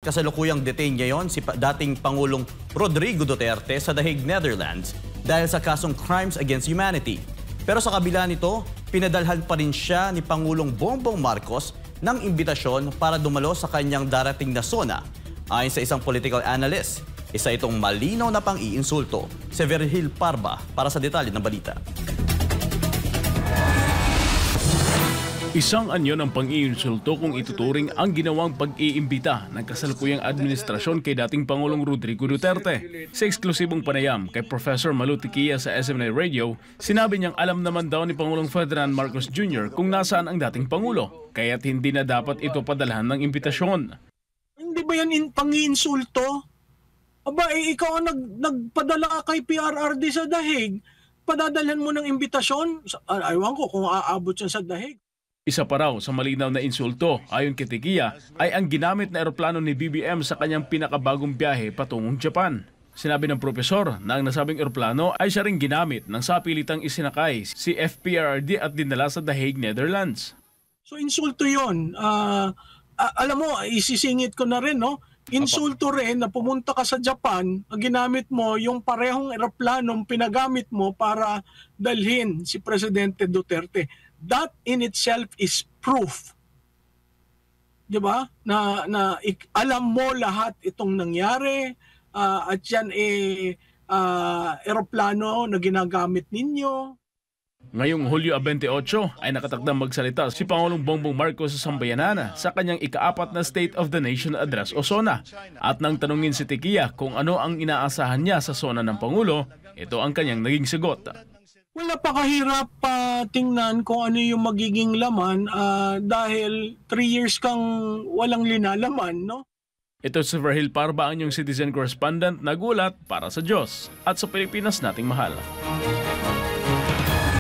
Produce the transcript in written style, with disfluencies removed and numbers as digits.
Kasalukuyang detain ngayon si dating Pangulong Rodrigo Duterte sa The Hague, Netherlands dahil sa kasong Crimes Against Humanity. Pero sa kabila nito, pinadalhan pa rin siya ni Pangulong Bongbong Marcos ng imbitasyon para dumalo sa kanyang darating na SONA. Ayon sa isang political analyst, isa itong malinaw na pang-iinsulto. Si Virgil Parba para sa detalye ng balita. Isang anyo ng pang-iinsulto kung ituturing ang ginawang pag-iimbita ng kasalukuyang administrasyon kay dating Pangulong Rodrigo Duterte. Sa eksklusibong panayam kay Professor Malu Tiquia sa SMNI Radio, sinabi niyang alam naman daw ni Pangulong Ferdinand Marcos Jr. kung nasaan ang dating Pangulo, kaya't hindi na dapat ito padalhan ng imbitasyon. Hindi ba yan pang-iinsulto? Aba, ikaw ang nagpadala kay PRRD sa The Hague, padadalhan mo ng imbitasyon? Aywan ko kung aabot yan sa The Hague. Isa pa raw sa malinaw na insulto ayon kay Tiquia ay ang ginamit na eroplano ni BBM sa kanyang pinakabagong biyahe patungong Japan. Sinabi ng propesor na ang nasabing eroplano ay siya ring ginamit ng sapilitang isinakay si FPRRD at dinala sa The Hague, Netherlands. So insulto yun. Alam mo, isisingit ko na rin, no? Insulto rin na pumunta ka sa Japan, ginamit mo yung parehong eroplanong pinagamit mo para dalhin si Presidente Duterte. That in itself is proof, di ba? Na alam mo lahat itong nangyari at yan eroplano na ginagamit ninyo. Ngayong Hulyo 28 ay nakatakdang magsalita si Pangulong Bongbong Marcos sa Sambayanan sa kanyang ika-4 na State of the Nation Address o SONA. At nang tanungin si Tiquia kung ano ang inaasahan niya sa SONA ng Pangulo, ito ang kanyang naging sagot. Wala pa kahirap tingnan kung ano yung magiging laman dahil 3 years kang walang linalaman, no? Ito si Virgil Parba, ang inyong citizen correspondent, nagulat para sa Diyos at sa Pilipinas nating mahal.